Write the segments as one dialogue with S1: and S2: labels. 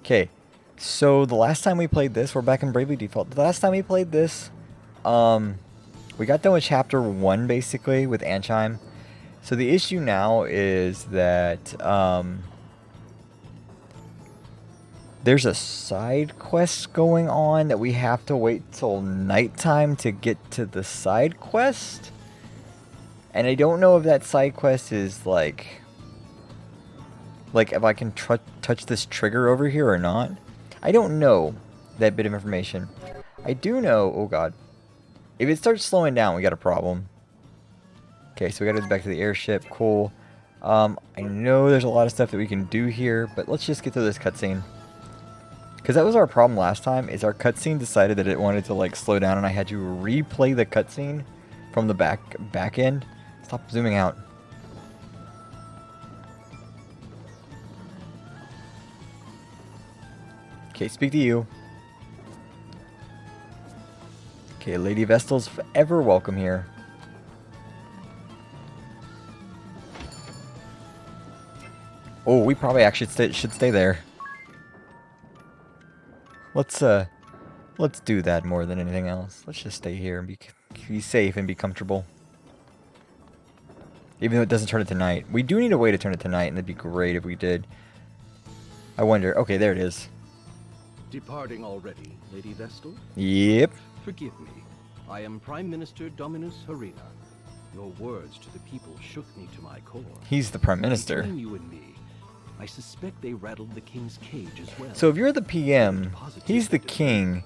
S1: Okay, so the last time we played this, we're back in Bravely Default. The last time we played this, we got done with Chapter 1, basically, with Anchime. So the issue now is that, there's a side quest going on that we have to wait till nighttime to get to the side quest. And I don't know if that side quest is, like if I can touch this trigger over here or not. I don't know that bit of information. I do know, oh god, if it starts slowing down, we got a problem. Okay, so we gotta go back to the airship, cool. I know there's a lot of stuff that we can do here, but let's just get through this cutscene. Because that was our problem last time, is our cutscene decided that it wanted to like slow down and I had to replay the cutscene from the back end. Stop zooming out. Okay, speak to you. Okay, Lady Vestal's forever welcome here. Oh, we probably actually should stay there. Let's do that more than anything else. Let's just stay here and be safe and be comfortable. Even though it doesn't turn it to night. We do need a way to turn it to night, and that'd be great if we did. I wonder. Okay, there it is.
S2: Departing already, Lady Vestal?
S1: Yep.
S2: Forgive me. I am Prime Minister Dominus Harina. Your words to the people shook me to my core.
S1: He's the Prime Minister.
S2: Between you and me, I suspect they rattled the king's cage as well.
S1: So if you're the PM, he's the king.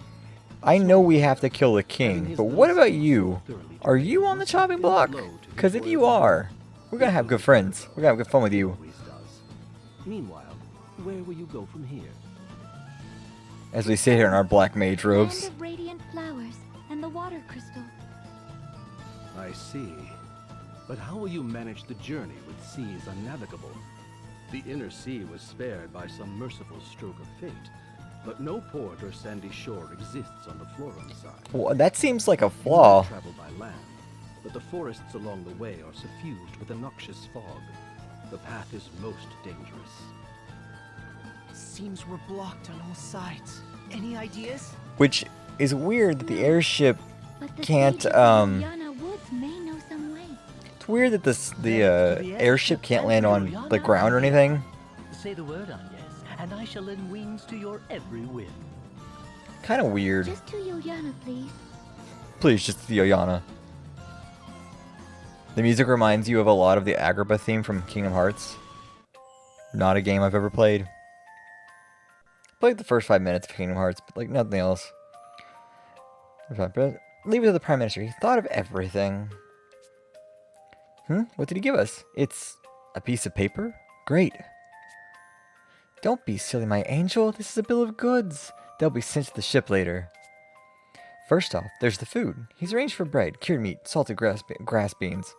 S1: I know we have to kill the king, but what about you? Are you on the chopping block? Because if you are, we're gonna have good friends. We're gonna have good fun with you.
S2: Meanwhile, where will you go from here?
S1: As we sit here in our black mage robes.
S3: Land of radiant flowers and the water crystal.
S2: I see. But how will you manage the journey with seas unnavigable? The inner sea was spared by some merciful stroke of fate, but no port or sandy shore exists on the Florum side.
S1: Well, that seems like a flaw.
S2: Travel by land, but the forests along the way are suffused with a noxious fog. The path is most dangerous.
S4: Seems we're blocked on all sides. Any ideas?
S1: Which is weird that the airship
S3: But the
S1: can't,
S3: sages of Yana Woods may know some way.
S1: It's weird that the airship can't land on the ground or anything.
S4: Say the word, Agnes, and I shall lend wings to your every whim.
S1: Kind of weird.
S3: Just to Yoyana, please.
S1: Please, just the Oyana. The music reminds you of a lot of the Agrabah theme from Kingdom Hearts. Not a game I've ever played. Played the first 5 minutes of Kingdom Hearts, but like nothing else. Leave it to the Prime Minister. He thought of everything. What did he give us? It's a piece of paper? Great. Don't be silly, my angel. This is a bill of goods. They'll be sent to the ship later. First off, there's the food. He's arranged for bread, cured meat, salted grass beans.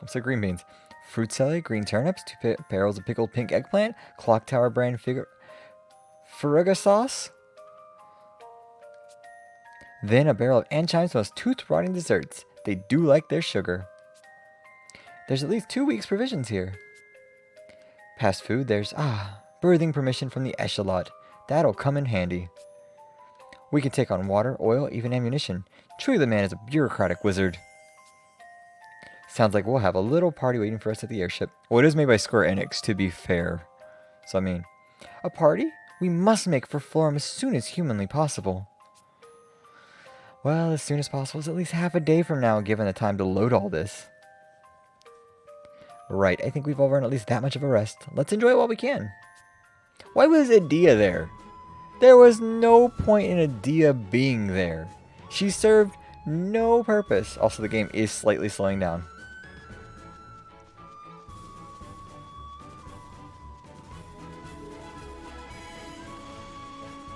S1: What's the green beans? Fruit salad, green turnips, 2 barrels of pickled pink eggplant, clock tower brand Faruga sauce. Then a barrel of Anchime's most tooth-rotting desserts. They do like their sugar. There's at least 2 weeks' provisions here. Past food, there's, birthing permission from the Echelot. That'll come in handy. We can take on water, oil, even ammunition. Truly the man is a bureaucratic wizard. Sounds like we'll have a little party waiting for us at the airship. Well, it is made by Square Enix, to be fair. So, I mean, a party? We must make for Florum as soon as humanly possible. Well, as soon as possible is at least half a day from now, given the time to load all this. Right, I think we've all earned at least that much of a rest. Let's enjoy it while we can. Why was Adia there? There was no point in Adia being there. She served no purpose. Also, the game is slightly slowing down.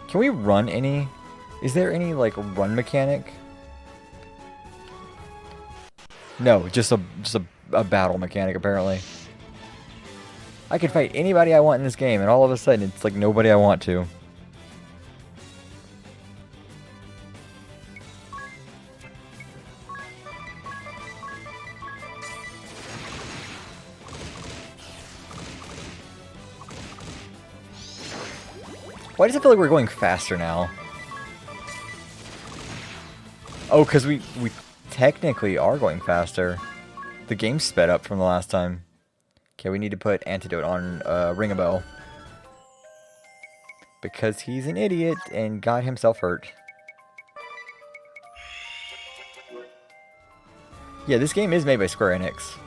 S1: Can we run any? Is there any, like, run mechanic? No, just a battle mechanic, apparently. I can fight anybody I want in this game, and all of a sudden, it's like nobody I want to. Why does it feel like we're going faster now? Oh, because we technically are going faster. The game sped up from the last time. Okay, we need to put Antidote on Ring a Bell. Because he's an idiot and got himself hurt. Yeah, this game is made by Square Enix.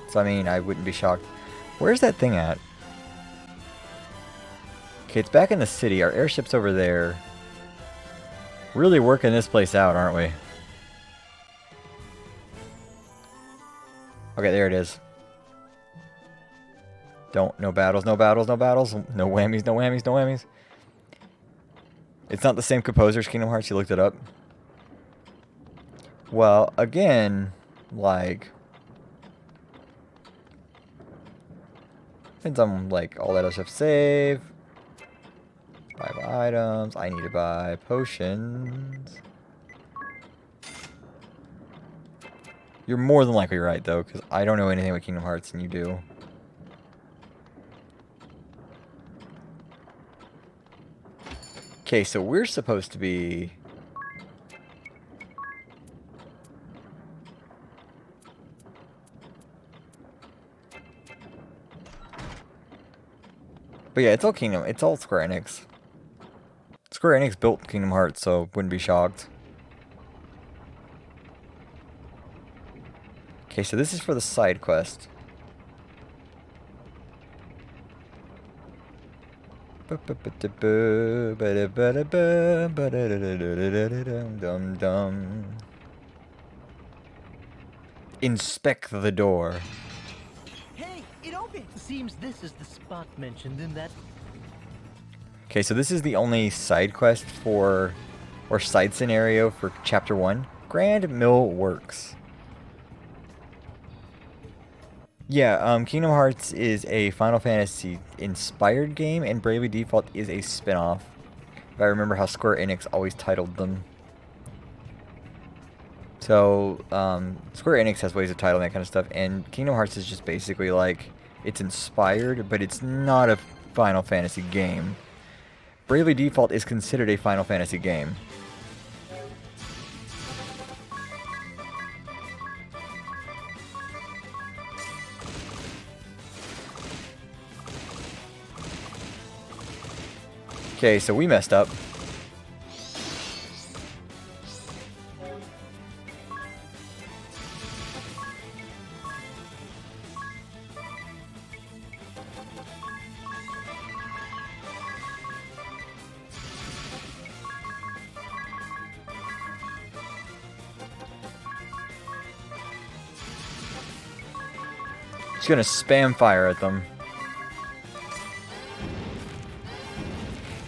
S1: So, I mean, I wouldn't be shocked. Where's that thing at? Okay, it's back in the city. Our airship's over there. Really working this place out, aren't we? Okay, there it is. No battles, no battles, no battles. No whammies, no whammies, no whammies. It's not the same composer as Kingdom Hearts, you looked it up. Well, again, like... Depends on, like, all that other stuff. Save. 5 items. I need to buy potions. You're more than likely right, though, because I don't know anything about Kingdom Hearts, and you do. Okay, so we're supposed to be... But yeah, it's all Square Enix. Square Enix built Kingdom Hearts, so wouldn't be shocked. Okay, so this is for the side quest. Inspect the door.
S4: Hey, it opened! Seems this is the spot mentioned in that.
S1: Okay, so this is the only side quest for, or side scenario for Chapter 1. Grand Mill Works. Yeah, Kingdom Hearts is a Final Fantasy inspired game, and Bravely Default is a spin-off. If I remember how Square Enix always titled them. So, Square Enix has ways of titling that kind of stuff, and Kingdom Hearts is just basically like, it's inspired, but it's not a Final Fantasy game. Bravely Default is considered a Final Fantasy game. Okay, so we messed up. Just gonna spam fire at them.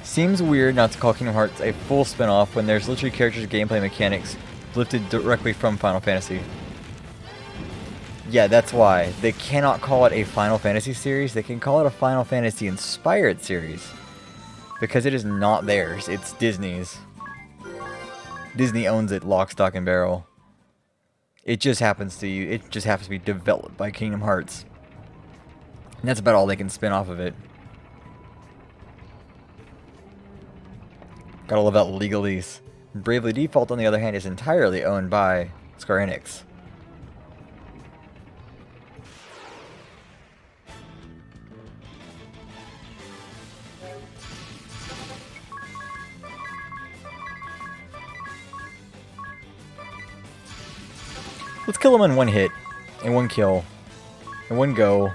S1: Seems weird not to call Kingdom Hearts a full spin-off when there's literally characters' gameplay mechanics lifted directly from Final Fantasy. Yeah, that's why. They cannot call it a Final Fantasy series, they can call it a Final Fantasy inspired series. Because it is not theirs, it's Disney's. Disney owns it lock, stock, and barrel. It just happens to be developed by Kingdom Hearts. And that's about all they can spin off of it. Gotta love that legalese. Bravely Default, on the other hand, is entirely owned by Square Enix. Let's kill him in one hit, in one kill, in one go.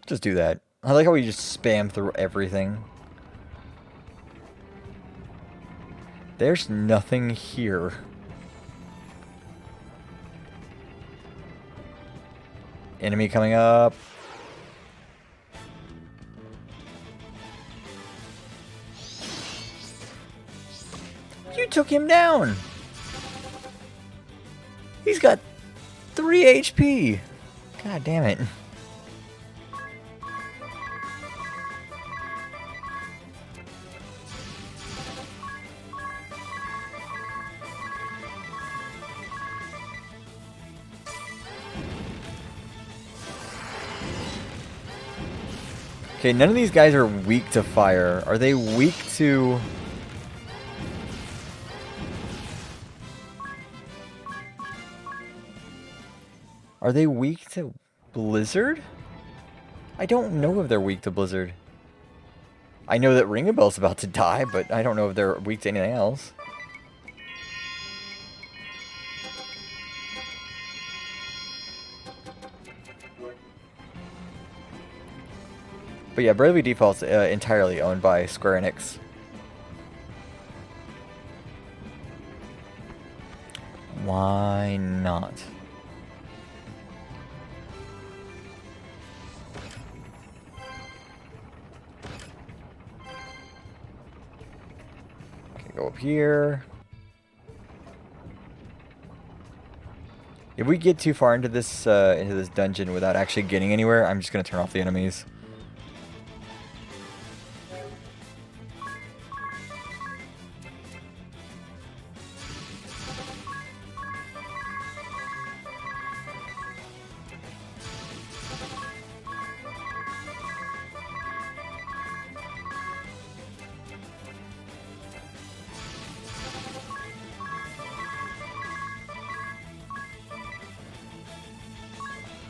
S1: Just do that. I like how we just spam through everything. There's nothing here. Enemy coming up. You took him down. He's got 3 HP. God damn it. Okay, none of these guys are weak to fire. Are they weak to... Are they weak to Blizzard? I don't know if they're weak to Blizzard. I know that Ringabel's about to die, but I don't know if they're weak to anything else. But yeah, Bravely Default's entirely owned by Square Enix. Why not? Okay, go up here. If we get too far into this dungeon without actually getting anywhere, I'm just gonna turn off the enemies.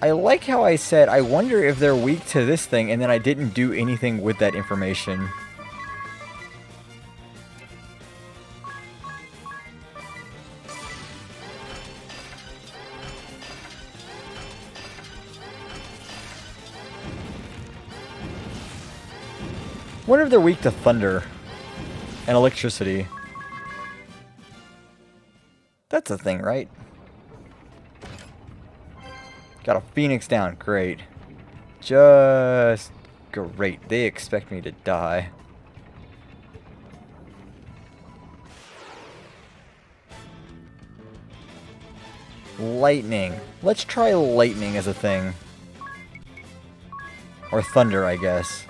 S1: I like how I said, I wonder if they're weak to this thing, and then I didn't do anything with that information. Wonder if they're weak to thunder and electricity. That's a thing, right? Got a Phoenix down. Great. Just great. They expect me to die. Lightning. Let's try lightning as a thing. Or thunder, I guess.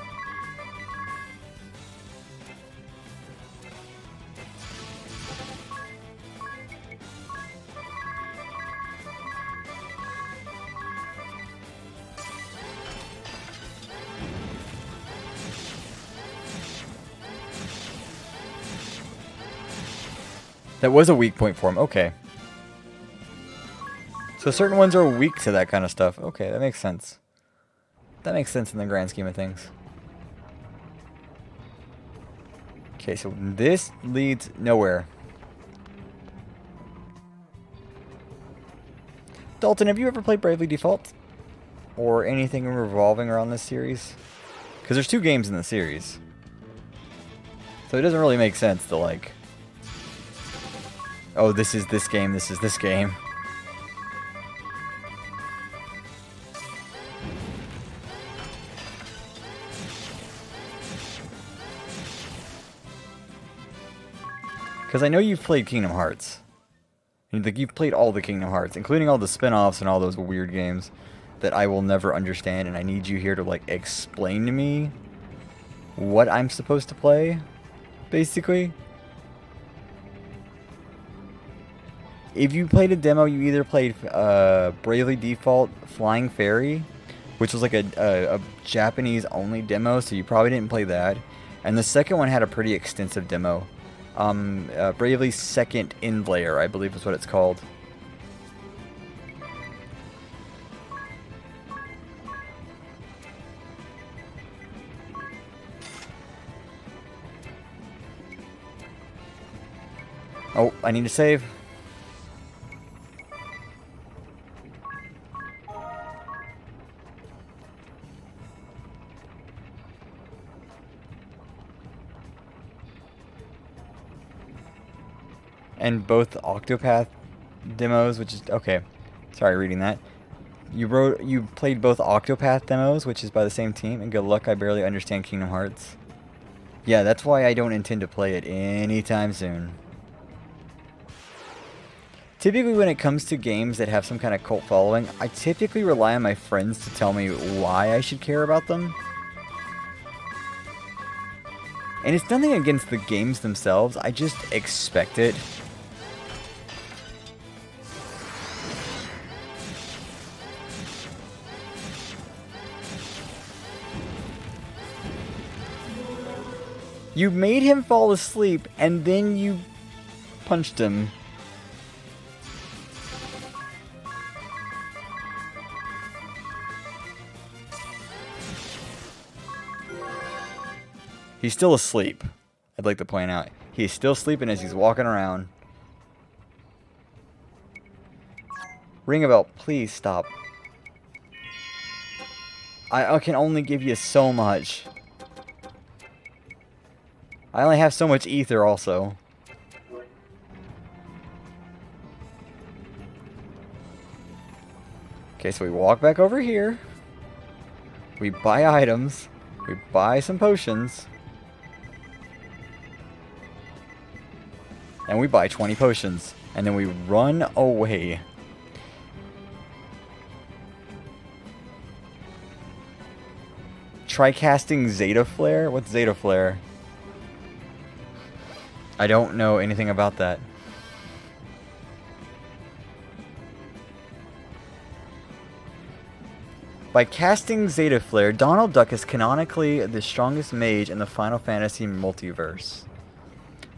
S1: That was a weak point for him. Okay. So certain ones are weak to that kind of stuff. Okay, that makes sense. That makes sense in the grand scheme of things. Okay, so this leads nowhere. Dalton, have you ever played Bravely Default? Or anything revolving around this series? Because there's 2 games in the series. So it doesn't really make sense to like... Oh, this is this game, this is this game. Because I know you've played Kingdom Hearts. You've played all the Kingdom Hearts, including all the spin-offs and all those weird games that I will never understand, and I need you here to, like, explain to me what I'm supposed to play, basically. If you played a demo, you either played Bravely Default Flying Fairy, which was like a Japanese-only demo, so you probably didn't play that. And the second one had a pretty extensive demo. Bravely Second End Layer, I believe is what it's called. Oh, I need to save. And both Octopath demos, which is okay. Sorry, reading that. You played both Octopath demos, which is by the same team, and good luck. I barely understand Kingdom Hearts. Yeah, that's why I don't intend to play it anytime soon. Typically, when it comes to games that have some kind of cult following, I typically rely on my friends to tell me why I should care about them. And it's nothing against the games themselves, I just expect it. You made him fall asleep, and then you punched him. He's still asleep. I'd like to point out. He's still sleeping as he's walking around. Ring a bell, please stop. I can only give you so much. I only have so much ether also. Okay, so we walk back over here. We buy items. We buy some potions. And we buy 20 potions. And then we run away. Try casting Zeta Flare? What's Zeta Flare? I don't know anything about that. By casting Zeta Flare, Donald Duck is canonically the strongest mage in the Final Fantasy multiverse.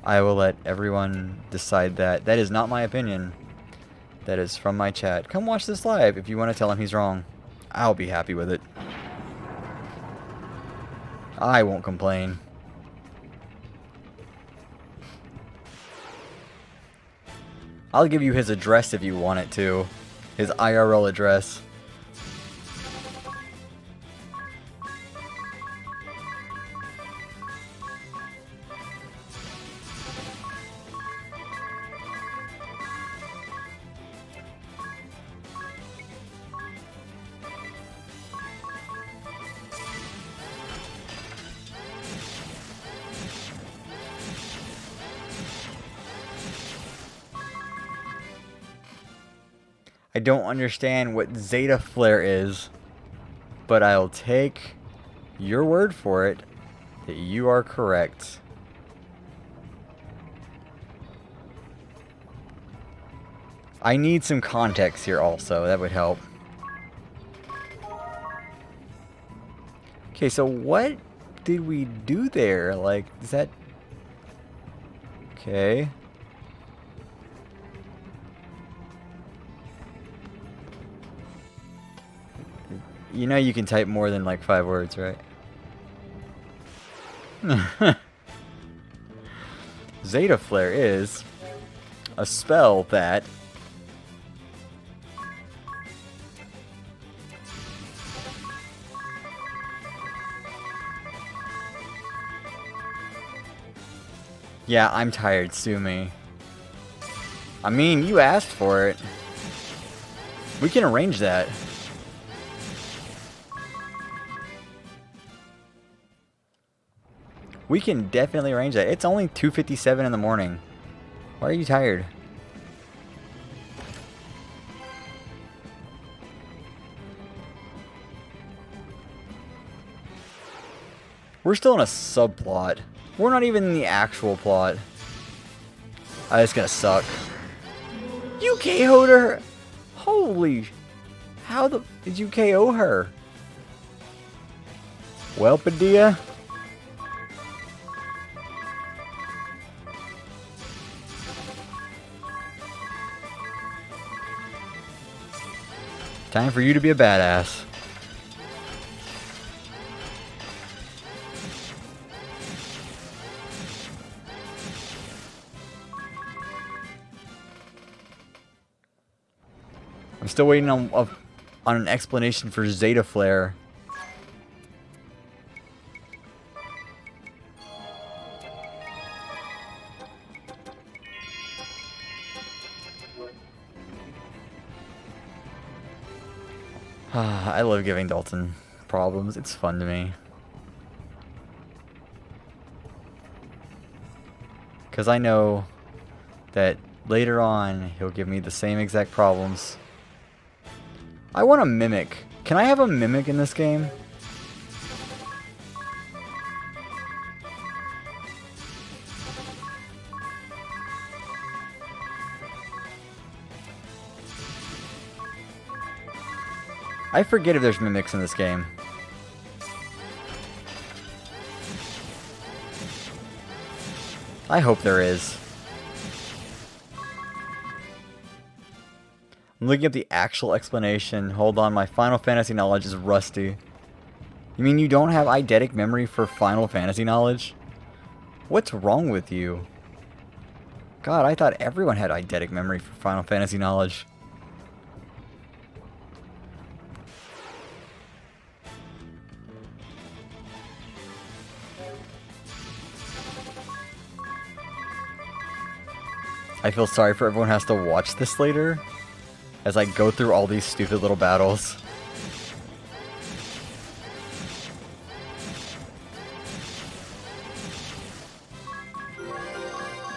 S1: I will let everyone decide that. That is not my opinion. That is from my chat. Come watch this live if you want to tell him he's wrong. I'll be happy with it. I won't complain. I'll give you his address if you want it to. His IRL address. I don't understand what Zeta Flare is, but I'll take your word for it that you are correct. I need some context here also, that would help. Okay, so what did we do there? Like, is that... Okay. You know you can type more than like 5 words, right? Zeta Flare is a spell that yeah, I'm tired, sue me. I mean, you asked for it. We can arrange that. We can definitely arrange that. It's only 2:57 in the morning. Why are you tired? We're still in a subplot. We're not even in the actual plot. Oh, it's gonna suck. You KO'd her! Holy... How the... did you KO her? Well, Padilla... Time for you to be a badass. I'm still waiting on an explanation for Zeta Flare. I love giving Dalton problems. It's fun to me. Because I know that later on he'll give me the same exact problems. I want a mimic. Can I have a mimic in this game? I forget if there's mimics in this game. I hope there is. I'm looking at the actual explanation. Hold on, my Final Fantasy knowledge is rusty. You mean you don't have eidetic memory for Final Fantasy knowledge? What's wrong with you? God, I thought everyone had eidetic memory for Final Fantasy knowledge. I feel sorry for everyone who has to watch this later as I go through all these stupid little battles.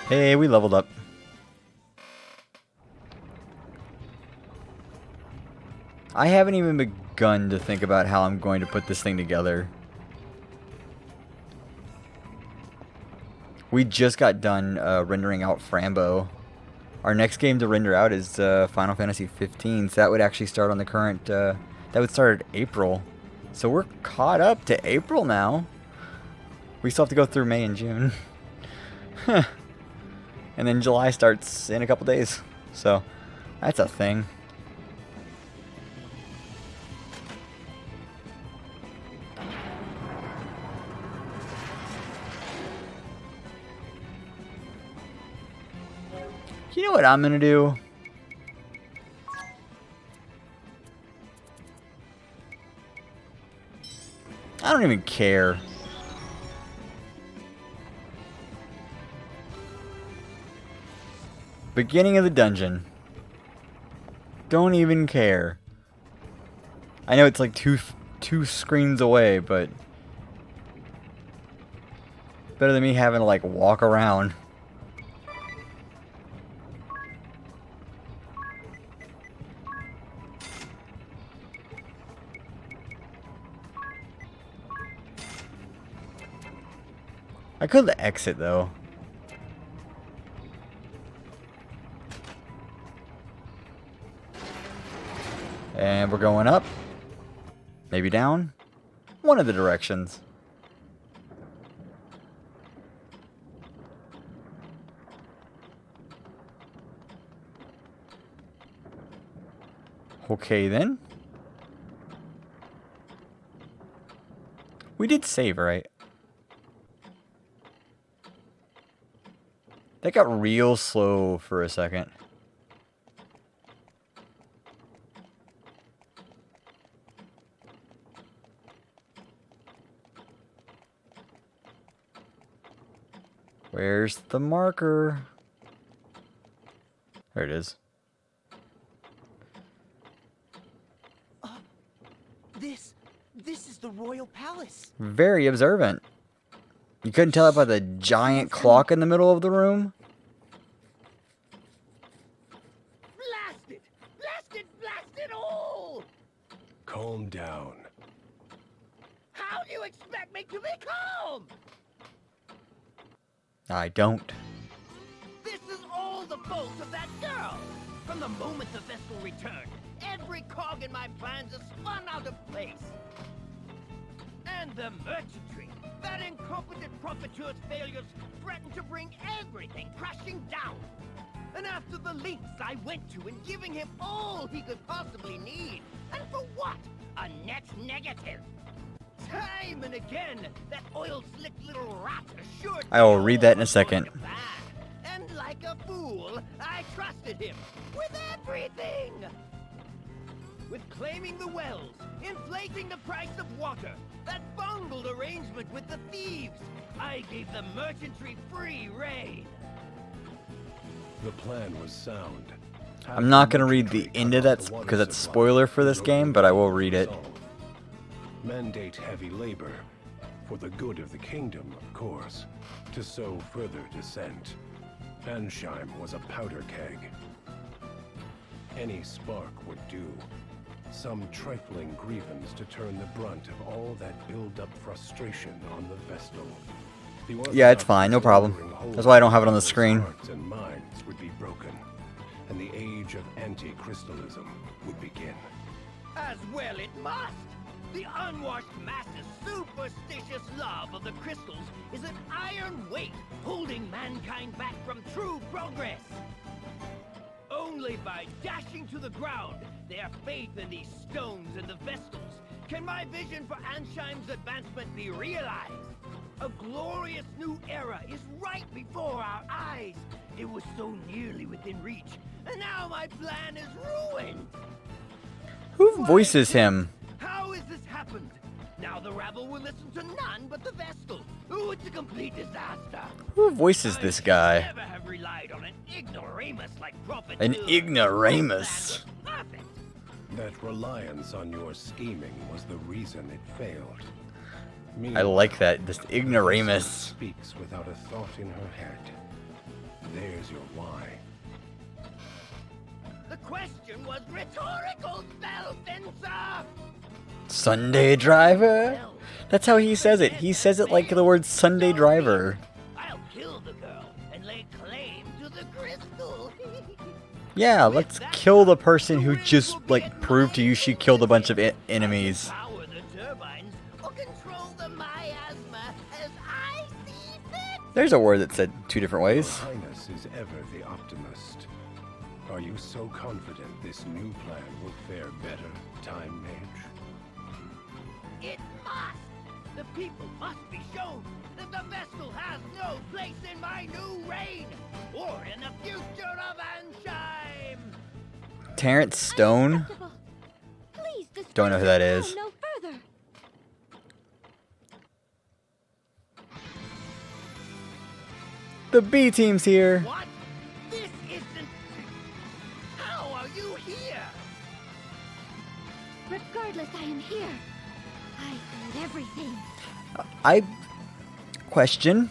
S1: Hey, we leveled up. I haven't even begun to think about how I'm going to put this thing together. We just got done rendering out Frambo. Our next game to render out is Final Fantasy 15, so that would actually start on the current, that would start at April. So we're caught up to April now. We still have to go through May and June. And then July starts in a couple days. So that's a thing. You know what I'm gonna do? I don't even care. Beginning of the dungeon. Don't even care. I know it's like two screens away, but better than me having to like walk around. I could exit though. And we're going up. Maybe down. One of the directions. Okay then. We did save, right? That got real slow for a second. Where's the marker? There it is.
S4: This is the royal palace.
S1: Very observant. You couldn't tell it by the giant clock in the middle of the room?
S4: Blast it! Blast it! Blast it all!
S2: Calm down.
S4: How do you expect me to be calm?
S1: I don't.
S4: This is all the fault of that girl. From the moment the vessel returned, every cog in my plans is spun out of place. And the merchantry. That incompetent profiteur's failures threatened to bring everything crashing down. And after the lengths I went to in giving him all he could possibly need. And for what? A net negative. Time and again, that oil-slick little rat assured
S1: I will read that in a second.
S4: And like a fool, I trusted him with everything. With claiming the wells, inflating the price of water, that bungled arrangement with the thieves, I gave the merchantry free rein.
S2: The plan was sound.
S1: I'm not going to read the end of that because that's a spoiler for this game, but I will read it.
S2: Mandate heavy labor, for the good of the kingdom, of course, to sow further dissent. Ansheim was a powder keg. Any spark would do. Some trifling grievance to turn the brunt of all that build-up frustration on the Vestal.
S1: Yeah, it's fine, no problem. That's why I don't have it on the screen.
S2: Hearts and minds would be broken, and the age of anti-crystalism would begin.
S4: As well it must! The unwashed masses' superstitious love of the crystals is an iron weight holding mankind mankind back from true progress. Only by dashing to the ground their faith in these stones and the Vestals can my vision for Ansheim's advancement be realized. A glorious new era is right before our eyes. It was so nearly within reach, and now my plan is ruined.
S1: Who voices him?
S4: How has this happened? Now the rabble will listen to none but the Vestal. Ooh, it's a complete disaster.
S1: Who voices this
S4: I
S1: guy?
S4: should never have relied on an ignoramus like Prophet.
S1: An
S4: Doom.
S1: ignoramus.
S4: That was perfect.
S2: That reliance on your scheming was the reason it failed.
S1: I like that. This ignoramus.
S2: Speaks without a thought in her head. There's your why.
S4: The question was rhetorical, Spellfencer!
S1: Sunday driver? That's how he says it. He says it like the word Sunday driver.
S4: I'll kill the girl and lay claim to the crystal.
S1: Yeah, let's kill the person who just, like, proved to you she killed a bunch of enemies.
S4: Power the turbines or control the miasma as I see fit.
S1: There's a word that said 2 different
S2: Your
S1: ways.
S2: Highness is ever the optimist. Are you so confident this new plan will fare better, Time Mage?
S4: It must. The people must be shown that the Vestal has no place in my new reign or in the future of Ansheim.
S1: Terrence Stone?
S3: Unacceptable. Please disperse
S1: Don't know who that
S3: the
S1: is.
S3: town no further.
S1: The B team's here.
S4: What? This isn't. How are you here?
S3: Regardless, I am here. I heard everything.
S1: I question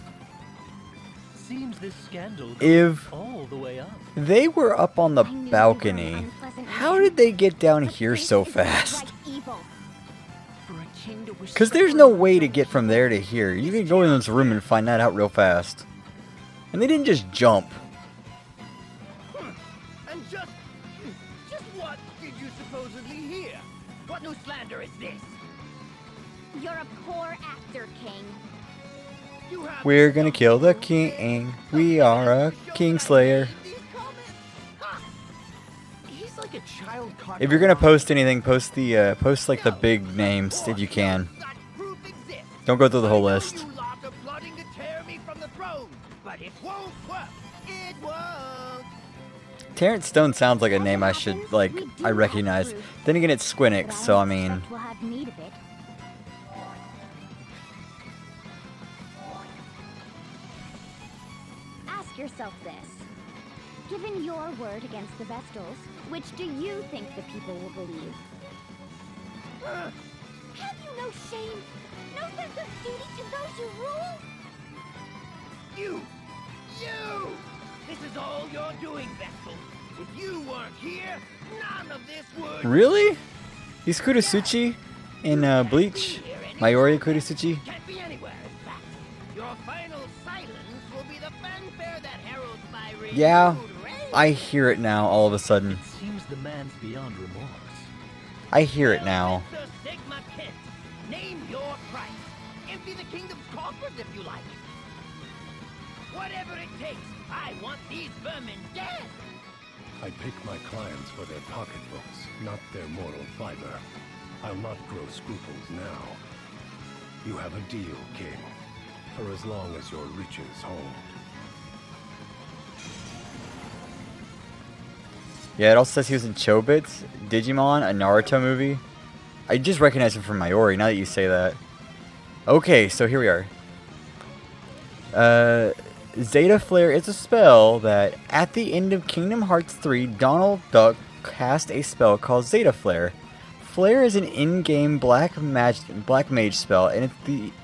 S5: Seems this scandal
S1: if
S5: goes all the way up.
S1: they were up on the
S3: I knew you were an
S1: balcony.
S3: unpleasant
S1: How
S3: man,
S1: did they get down
S3: but
S1: here
S3: this
S1: so
S3: is not
S1: fast?
S3: like evil.
S5: For a king to wish
S1: Because there's no way to get from there to here. You can go in this room and find that out real fast. And they didn't just jump.
S4: And just what did you supposedly hear? What new slander is this?
S3: You're a poor actor, King.
S4: You have
S1: We're gonna kill the king. We are a kingslayer.
S4: these comments? Ha!
S5: He's like a child caught.
S1: If you're gonna post anything, post like the big names if you can.
S4: That proof exists.
S1: Don't go through the whole
S4: I know
S1: list.
S4: You lot are plotting to tear me from the throne, but it won't work. It won't.
S1: Terrence Stone sounds like a name I should I recognize. Then again, it's Squinix, so I mean,
S3: We'll have need of it. Ask yourself this. Given your word against the Vestals, which do you think the people will believe? Have you no shame? No sense of duty to those you rule?
S4: You! This is all you're doing, Vestal. If you weren't here, none of this would.
S1: really? He's Kurisuchi in Bleach. Mayuri Kurisuchi.
S4: Can't be anywhere, in fact. Your final silence will be the fanfare that heralds my renewed
S1: Yeah,
S4: reign.
S1: I hear it now all of a sudden.
S5: It seems the man's beyond remorse.
S1: I hear it now.
S4: Mr. Sigma Kent, name your price. Empty the kingdom's coffers if you like. Whatever it takes, I want these vermin dead.
S2: I pick my clients for their pocketbooks, not their moral fiber. I'll not grow scruples now. You have a deal, King, for as long as your riches hold.
S1: Yeah, it also says he was in Chobits, Digimon, a Naruto movie. I just recognize him from Mayuri, now that you say that. Okay, so here we are. Zeta Flare is a spell that, at the end of Kingdom Hearts 3, Donald Duck cast a spell called Zeta Flare. Flare is an in-game black mage spell, and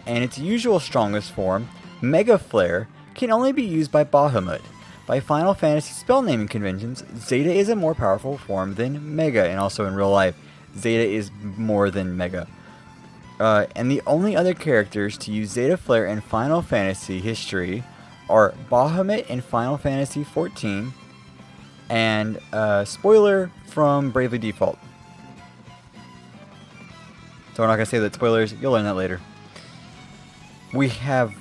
S1: its usual strongest form, Mega Flare, can only be used by Bahamut. By Final Fantasy spell naming conventions, Zeta is a more powerful form than Mega, and also in real life, Zeta is more than Mega. And the only other characters to use Zeta Flare in Final Fantasy history are Bahamut in Final Fantasy XIV, and spoiler from Bravely Default. So we're not going to say that spoilers, you'll learn that later. We have...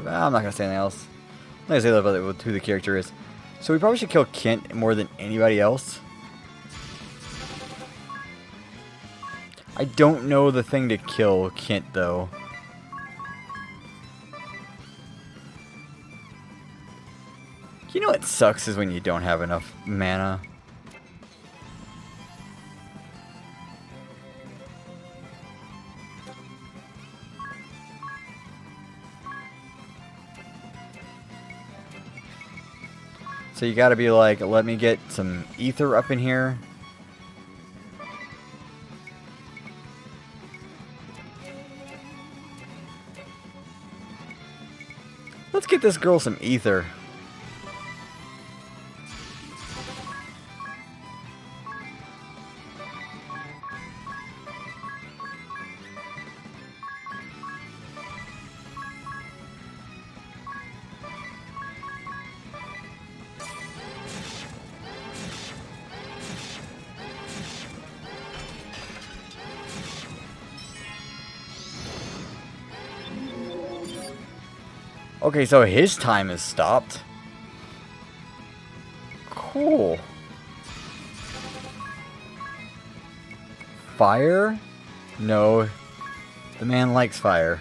S1: I'm not going to say anything else. I say that about who the character is. So we probably should kill Kent more than anybody else. I don't know the thing to kill Kent, though. You know what sucks is when you don't have enough mana. So you gotta be like, let me get some ether up in here. Let's get this girl some ether. Okay, so his time is stopped. Cool. Fire? No. The man likes fire.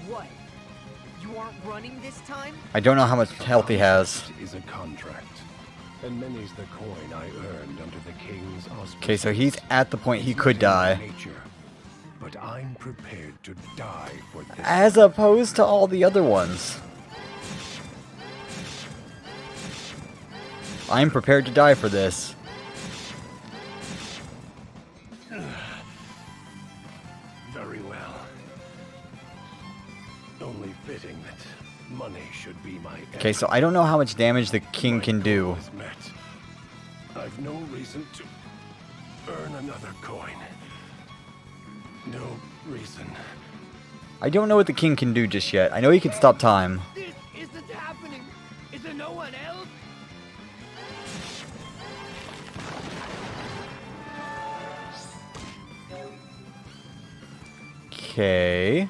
S6: What? You aren't running this time?
S1: I don't know how much health he has.
S2: Is a contract, and many's the coin I earned under the king's auspices.
S1: Okay, so he's at the point he could die.
S2: Nature, but I'm prepared to die for this.
S1: As opposed to all the other ones. I'm prepared to die for this.
S2: Very well. Only fitting that money should be my
S1: Okay, so I don't know how much damage the king can do.
S2: is met. I've no reason to earn another coin. No reason.
S1: I don't know what the king can do just yet. I know he can stop time.
S4: This isn't happening. Is there no one else?
S1: Okay.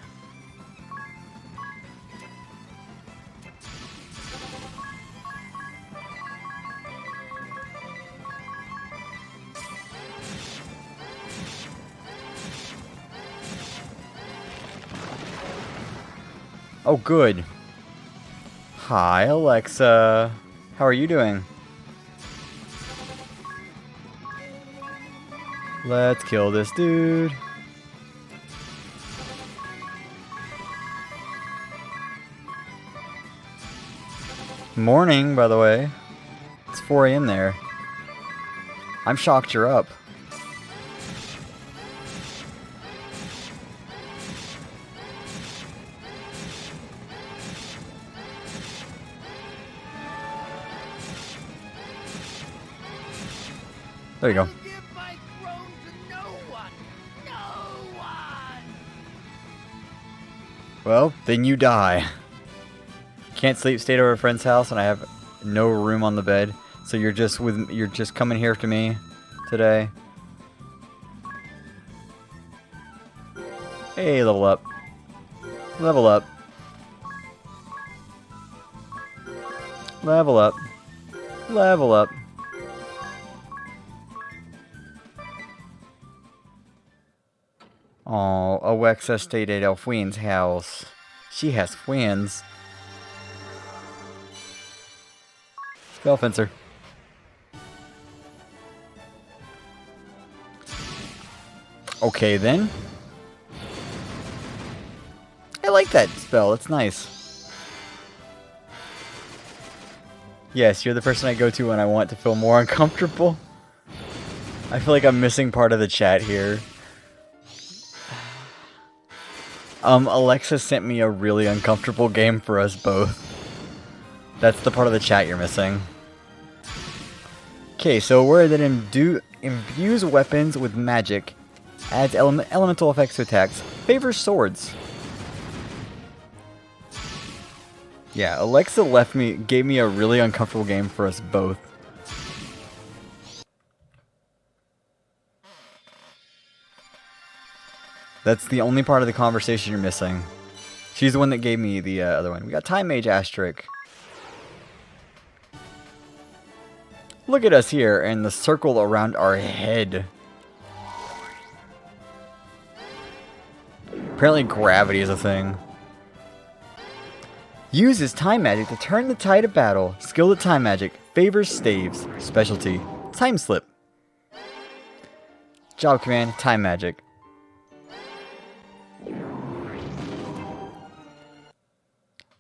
S1: Oh, good. Hi, Alexa. How are you doing? Let's kill this dude. Morning, by the way. It's 4 a.m. there. I'm shocked you're up. There you go.
S4: I'll give my throne to no one. No one.
S1: Well, then you die. Can't sleep, stayed over a friend's house, and I have no room on the bed. So you're just coming here to me today. Hey, level up. Level up. Level up. Level up. Oh, Alexa stayed at Elfween's house. She has twins. Spell Fencer. Okay then. I like that spell, it's nice. Yes, you're the person I go to when I want to feel more uncomfortable. I feel like I'm missing part of the chat here. Alexa sent me a really uncomfortable game for us both. That's the part of the chat you're missing. Okay, so a word that imbues weapons with magic, adds elemental effects to attacks, favors swords. Yeah, Alexa gave me a really uncomfortable game for us both. That's the only part of the conversation you're missing. She's the one that gave me the other one. We got Time Mage Asterisk. Look at us here and the circle around our head. Apparently gravity is a thing. Uses time magic to turn the tide of battle. Skill at time magic. Favors staves. Specialty. Time slip. Job command. Time magic.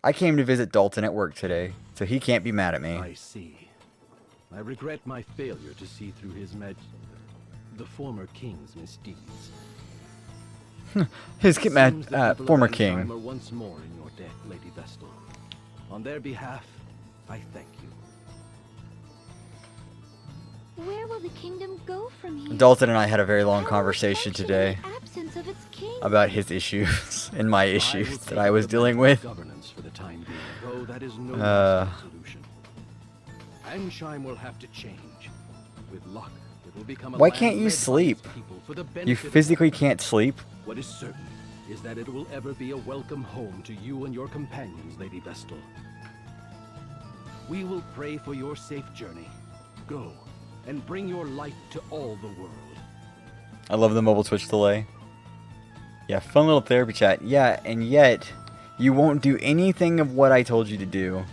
S1: I came to visit Dalton at work today, so he can't be mad at me.
S2: I see. I regret my failure to see through the former king's misdeeds.
S1: His
S2: Seems the people of
S1: former
S2: Ansheim
S1: king.
S2: are once more in your debt, Lady Vestal. On their behalf, I thank you.
S3: Where will the kingdom go from here?
S1: Dalton and I had a very long
S3: How
S1: conversation
S3: essential
S1: today
S3: the absence of its king.
S1: about his issues and my
S2: I will
S1: issues that
S2: take
S1: I was
S2: the
S1: dealing
S2: matter
S1: with.
S2: of governance for the time being, though that is no solution. Ansheim will have to change. With luck, it will become a
S1: Why
S2: land
S1: can't you
S2: led by
S1: sleep?
S2: its people for the
S1: You
S2: benefit of
S1: physically
S2: all.
S1: can't sleep.
S2: What is certain is that it will ever be a welcome home to you and your companions, Lady Vestal. We will pray for your safe journey. Go, and bring your light to all the world.
S1: I love the mobile Twitch delay. Yeah, fun little therapy chat. Yeah, and yet, you won't do anything of what I told you to do.